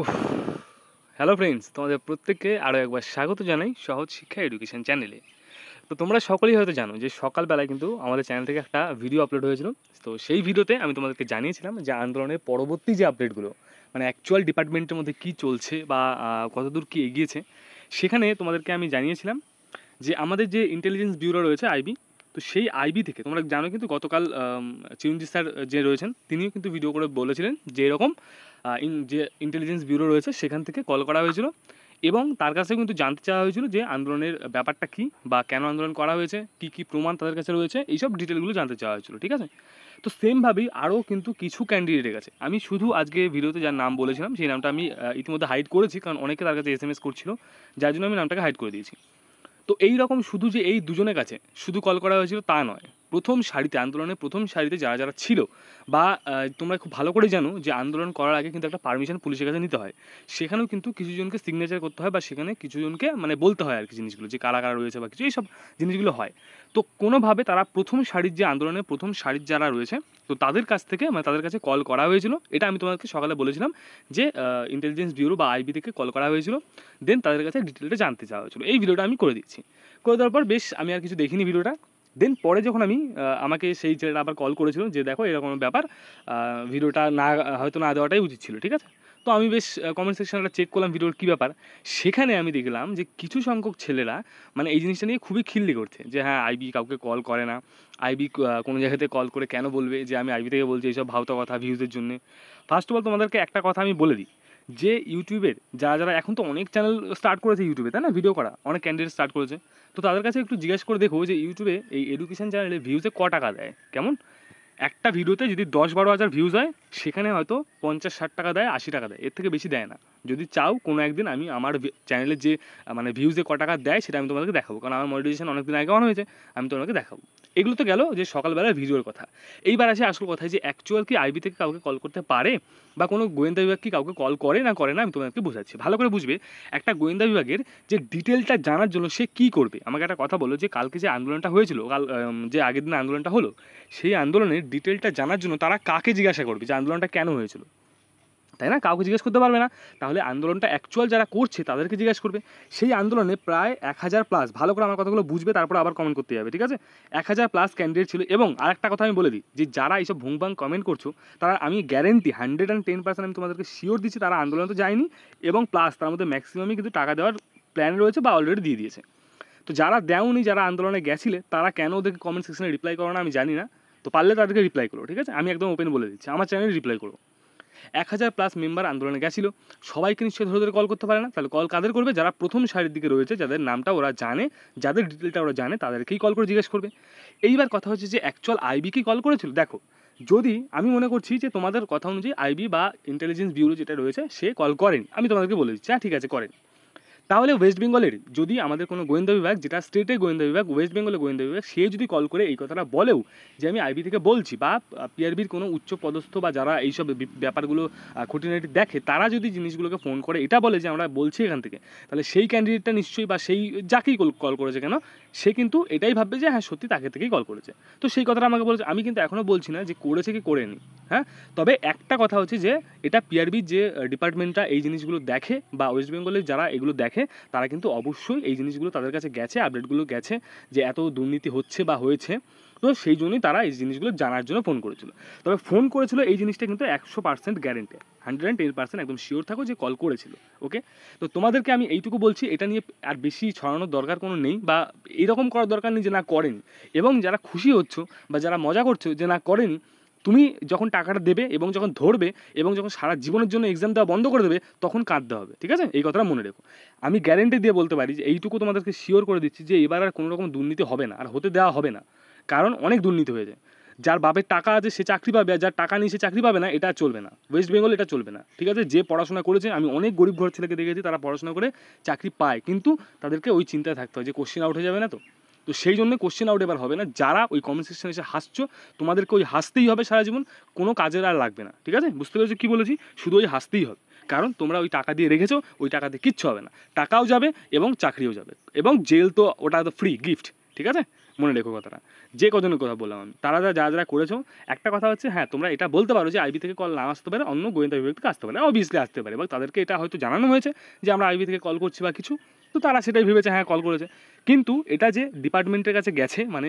উফ! Hello friends, তোমাদের প্রত্যেককে আরও একবার স্বাগত জানাই সহজ শিক্ষা এডুকেশন চ্যানেলে। তো তোমরা সকলেই হয়তো জানো যে সকালবেলায় কিন্তু আমাদের চ্যানেল থেকে একটা ভিডিও আপলোড হয়েছিল। তো সেই ভিডিওতে আমি তোমাদেরকে জানিয়েছিলাম যে আন্দোলনের পরবর্তী যে আপডেটগুলো, মানে অ্যাকচুয়াল ডিপার্টমেন্টের মধ্যে কী চলছে বা কতদূর কী এগিয়েছে, সেখানে তোমাদেরকে আমি জানিয়েছিলাম যে আমাদের যে ইন্টেলিজেন্স ব্যুরো রয়েছে আইবি, তো সেই আইবি থেকে তোমরা জানো কিন্তু গতকাল চিরঞ্জিত স্যার যে রয়েছেন তিনিও কিন্তু ভিডিও করে বলেছিলেন যে এরকম যে ইন্টেলিজেন্স ব্যুরো রয়েছে সেখান থেকে কল করা হয়েছিল এবং তার কাছে কিন্তু জানতে চাওয়া হয়েছিল যে আন্দোলনের ব্যাপারটা কী বা কেন আন্দোলন করা হয়েছে, কী কী প্রমাণ তাদের কাছে রয়েছে, এইসব ডিটেলগুলো জানতে চাওয়া হয়েছিল। ঠিক আছে? তো সেমভাবেই আরও কিন্তু কিছু ক্যান্ডিডেটের কাছে আমি শুধু আজকে ভিডিওতে যার নাম বলেছিলাম সেই নামটা আমি ইতিমধ্যে হাইড করেছি, কারণ অনেকে তার কাছে এসএমএস করছিল, যার জন্য আমি নামটাকে হাইড করে দিয়েছি। তো এই রকম শুধু যে এই দুজনের কাছে শুধু কল করা হয়েছিল তা নয়, প্রথম সারিতে আন্দোলনের প্রথম সারিতে যারা যারা ছিল বা তোমরা খুব ভালো করে জানো যে আন্দোলন করার আগে কিন্তু একটা পারমিশন পুলিশের কাছে নিতে হয়। সেখানেও কিন্তু কিছুজনকে সিগনেচার করতে হয় বা সেখানে কিছুজনকে মানে বলতে হয় আর কি জিনিসগুলো, যে কারা কারা রয়েছে বা কিছু এইসব জিনিসগুলো হয়। তো কোনোভাবে তারা প্রথম সারির যে আন্দোলনের প্রথম সারির যারা রয়েছে, তো তাদের কাছ থেকে মানে তাদের কাছে কল করা হয়েছিল। এটা আমি তোমাকে সকালে বলেছিলাম যে ইন্টেলিজেন্স ব্যুরো বা আইবি থেকে কল করা হয়েছিল, দেন তাদের কাছে ডিটেলটা জানতে চাওয়া হয়েছিল। এই ভিডিওটা আমি করে দিচ্ছি। করে দেওয়ার পর বেশ আমি আর কিছু দেখিনি ভিডিওটা। দেন পরে যখন আমি আমাকে সেই ছেলেটা আবার কল করেছিল যে দেখো এরকম ব্যাপার, ভিডিওটা না হয়তো না দেওয়াটাই উচিত ছিল। ঠিক আছে? তো আমি বেশ কমেন্ট সেকশনটা চেক করলাম ভিডিওর কী ব্যাপার। সেখানে আমি দেখলাম যে কিছু সংখ্যক ছেলেরা মানে এই জিনিসটা নিয়ে খুবই খিল্লি করছে যে হ্যাঁ আইবি কাউকে কল করে না, আইবি কোনো জায়গাতে কল করে কেন বলবে যে আমি আইবি থেকে বলছি এইসব ভাউতা কথা ভিউজের জন্যে। ফার্স্ট অফ অল তোমাদেরকে একটা কথা আমি বলে দিই যে ইউটিউবের যারা যারা এখন তো অনেক চ্যানেল স্টার্ট করেছে ইউটিউবে, তাই না, ভিডিও করা অনেক ক্যান্ডিডেট স্টার্ট করেছে। তো তাদের কাছে একটু জিজ্ঞেস করে দেখো যে ইউটিউবে এই এডুকেশন চ্যানেলে ভিউজে টাকা দেয় কেমন। একটা ভিডিওতে যদি 10-12 হাজার ভিউজ হয় সেখানে হয়তো 50-60 টাকা দেয়, 80 টাকা দেয়, এর থেকে বেশি দেয় না। যদি চাও কোনো একদিন আমি আমার চ্যানেলে যে মানে ভিউজে টাকা দেয় সেটা আমি তোমাদেরকে দেখাবো, কারণ আমার মনিটাইজেশন অনেক দিন আগে অন হয়েছে, আমি তোমাদেরকে দেখাবো। এগুলো তো গেল যে সকালবেলার ভিডিওর কথা। এইবার আসে আসল কথায় যে অ্যাকচুয়াল কি আইবি থেকে কাউকে কল করতে পারে বা কোনো গোয়েন্দা বিভাগ কি কাউকে কল করে না করে না, আমি তোমাদেরকে বোঝাচ্ছি ভালো করে বুঝবে। একটা গোয়েন্দা বিভাগের যে ডিটেলটা জানার জন্য সে কী করবে, আমাকে একটা কথা বলো যে কালকে যে আন্দোলনটা হয়েছিল, কাল যে আগের দিন আন্দোলনটা হলো, সেই আন্দোলনের ডিটেলটা জানার জন্য তারা কাকে জিজ্ঞাসা করবে যে আন্দোলনটা কেন হয়েছিল, তাই না? কাউকে জিজ্ঞেস করতে পারবে না। তাহলে আন্দোলনটা অ্যাকচুয়াল যারা করছে তাদেরকে জিজ্ঞেস করবে। সেই আন্দোলনে প্রায় 1000+, ভালো করে আমার কথাগুলো বুঝবে তারপরে আবার কমেন্ট করতে যাবে। ঠিক আছে? 1000+ ক্যান্ডিডেট ছিল। এবং আরেকটা কথা আমি বলে দিই যে যারা এইসব ভুংভাং কমেন্ট করছো তারা আমি গ্যারেন্টি 110% আমি তোমাদেরকে শিওর দিচ্ছি তারা আন্দোলনে তো যায়নি, এবং প্লাস তার মধ্যে ম্যাক্সিমামই কিন্তু টাকা দেওয়ার প্ল্যান রয়েছে বা অলরেডি দিয়ে দিয়েছে। তো যারা দেওনি, যারা আন্দোলনে গেছিলে, তারা কেন ওদেরকে কমেন্ট সেকশনে রিপ্লাই করো না আমি জানি না। তো পারলে তাদেরকে রিপ্লাই করো। ঠিক আছে? আমি একদম ওপেন বলে দিচ্ছি, আমার চ্যানেলে রিপ্লাই করো। 1000+ মেম্বার আন্দোলনে গেছিলো, সবাইকে নিশ্চয়ই ধরে ধরে কল করতে পারে না। তাহলে কল কাদের করবে? যারা প্রথম সারির দিকে রয়েছে, যাদের নামটা ওরা জানে, যাদের ডিটেলটা ওরা জানে, তাদেরকেই কল করে জিজ্ঞেস করবে। এইবার কথা হচ্ছে যে অ্যাকচুয়াল আইবি কি কল করেছিল? দেখো, যদি আমি মনে করছি যে তোমাদের কথা অনুযায়ী আইবি বা ইন্টেলিজেন্স ব্যুরো যেটা রয়েছে সে কল করেনি, আমি তোমাদেরকে বলে দিচ্ছি হ্যাঁ ঠিক আছে করেন, তাহলে ওয়েস্ট বেঙ্গলের যদি আমাদের কোনো গোয়েন্দা বিভাগ, যেটা স্টেটের গোয়েন্দা বিভাগ, ওয়েস্ট বেঙ্গলের গোয়েন্দা বিভাগ, সে যদি কল করে এই কথাটা বলেও যে আমি আইবি থেকে বলছি, বা পিআরবির কোনো উচ্চ পদস্থ বা যারা এইসব ব্যাপারগুলো খুঁটিনাটি দেখে তারা যদি জিনিসগুলোকে ফোন করে এটা বলে যে আমরা বলছি এখান থেকে, তাহলে সেই ক্যান্ডিডেটটা নিশ্চয়ই বা সেই যাকেই কল করেছে কেন সে কিন্তু এটাই ভাববে যে হ্যাঁ সত্যি তাকে থেকেই কল করেছে। তো সেই কথাটা আমাকে বলেছে। আমি কিন্তু এখনও বলছি না যে করেছে কি করেনি, হ্যাঁ। তবে একটা কথা হচ্ছে যে এটা পিআরবির যে ডিপার্টমেন্টটা এই জিনিসগুলো দেখে বা ওয়েস্ট বেঙ্গলের যারা এগুলো দেখে তারা কিন্তু অবশ্যই এই জিনিসগুলো তাদের কাছে গেছে, আপডেটগুলো গেছে যে এত দুর্নীতি হচ্ছে বা হয়েছে। তো সেই জন্যই তারা এই জিনিসগুলো জানার জন্য ফোন করেছিল। তবে ফোন করেছিল এই জিনিসটা কিন্তু 100% গ্যারেন্টি, 110% একদম শিওর থাকো যে কল করেছিল। ওকে? তো তোমাদেরকে আমি এইটুকু বলছি, এটা নিয়ে আর বেশি ছড়ানোর দরকার কোনো নেই বা এরকম করার দরকার নেই যে না করেনি। এবং যারা খুশি হচ্ছ বা যারা মজা করছো যে না করেনি, তুমি যখন টাকাটা দেবে এবং যখন ধরবে এবং যখন সারা জীবনের জন্য এক্সাম দেওয়া বন্ধ করে দেবে তখন কাঁদতে হবে। ঠিক আছে? এই কথাটা মনে রেখো। আমি গ্যারেন্টি দিয়ে বলতে পারি যে এইটুকু তোমাদেরকে শিওর করে দিচ্ছি যে এবার আর কোনো রকম দুর্নীতি হবে না, আর হতে দেওয়া হবে না। কারণ অনেক দুর্নীতি হয়ে যায়। যার বাপের টাকা আছে সে চাকরি পাবে, আর যার টাকা নেই সে চাকরি পাবে না, এটা চলবে না। ওয়েস্ট বেঙ্গল এটা চলবে না। ঠিক আছে? যে পড়াশোনা করেছে, আমি অনেক গরিব ঘর ছেলেকে দেখেছি তারা পড়াশোনা করে চাকরি পায়, কিন্তু তাদেরকে ওই চিন্তায় থাকতে হয় যে কোশ্চেন আউট হয়ে যাবে না তো। তো সেই জন্য কোশ্চেন আউট এবার হবে না। যারা ওই কমেন্ট সেকশনে এসে হাসছো, তোমাদেরকে ওই হাসতেই হবে সারা জীবন, কোনো কাজের আর লাগবে না। ঠিক আছে? বুঝতে পেরেছো কী বলেছি? শুধু ওই হাসতেই হবে। কারণ তোমরা ওই টাকা দিয়ে রেখেছো, ওই টাকা দিয়ে কিচ্ছু হবে না। টাকাও যাবে এবং চাকরিও যাবে, এবং জেল তো ওটা তো ফ্রি গিফট। ঠিক আছে? মনে রেখো কথাটা। যে কজনের কথা বললাম আমি, তারা যারা যারা করেছো, একটা কথা হচ্ছে হ্যাঁ তোমরা এটা বলতে পারো যে আইবি থেকে কল না আসতে পারে, অন্য গোয়েন্দা বিভাগ থেকে আসতে পারে, অবভিয়াসলি আসতে পারে, বা তাদেরকে এটা হয়তো জানানো হয়েছে যে আমরা আইবি থেকে কল করছি বা কিছু, তো তারা সেটাই ভেবেছে হ্যাঁ কল করেছে। কিন্তু এটা যে ডিপার্টমেন্টের কাছে গেছে, মানে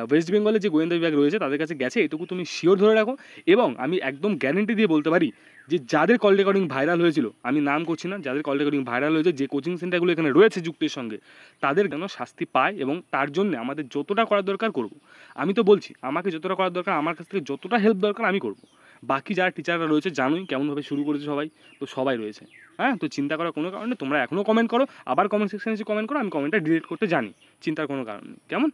ওয়েস্ট বেঙ্গলের যে গোয়েন্দা বিভাগ রয়েছে তাদের কাছে গেছে, এটুকু তুমি শিওর ধরে রাখো। এবং আমি একদম গ্যারেন্টি দিয়ে বলতে পারি যে যাদের কল রেকর্ডিং ভাইরাল হয়েছিল, আমি নাম করছি না, যাদের কল রেকর্ডিং ভাইরাল হয়েছে, যে কোচিং সেন্টারগুলো এখানে রয়েছে যুক্তির সঙ্গে, তাদের যেন শাস্তি পায়, এবং তার জন্য আমাদের যতটা করার দরকার করব। আমি তো বলছি আমাকে যতটা করার দরকার, আমার কাছ থেকে যতটা হেল্প দরকার আমি করব। বাকি যারা টিচাররা রয়েছে জানোই কেমনভাবে শুরু করেছে সবাই, তো সবাই রয়েছে। হ্যাঁ, তো চিন্তা করার কোনো কারণ নেই, তোমরা এখনও কমেন্ট করো, আবার কমেন্ট সেকশনে এসে কমেন্ট করো, আমি কমেন্টটা ডিলিট করতে জানি, চিন্তার কোনো কারণ নেই। কেমন?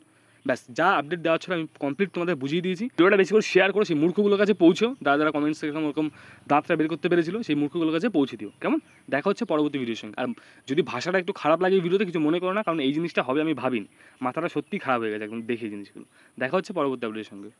ব্যাস, যা আপডেট দেওয়া ছিল আমি কমপ্লিট তোমাদের বুঝিয়ে দিয়েছি। ভিডিওটা বেশি করে শেয়ার করো, সেই মূর্খগুলোর কাছে পৌঁছো, যারা কমেন্ট সেকশন ওরকম দাঁতটা বের করতে পেরেছিল, সেই মূর্খগুলোর কাছে পৌঁছে দিও। কেমন? দেখা হচ্ছে পরবর্তী ভিডিওর সঙ্গে। আর যদি ভাষাটা একটু খারাপ লাগে এই ভিডিওতে, কিছু মনে করো না, কারণ এই জিনিসটা হবে আমি ভাবিনি, মাথাটা সত্যিই খারাপ হয়ে গেছে একদম দেখে এই জিনিসগুলো। দেখা হচ্ছে পরবর্তী ভিডিওর সঙ্গে।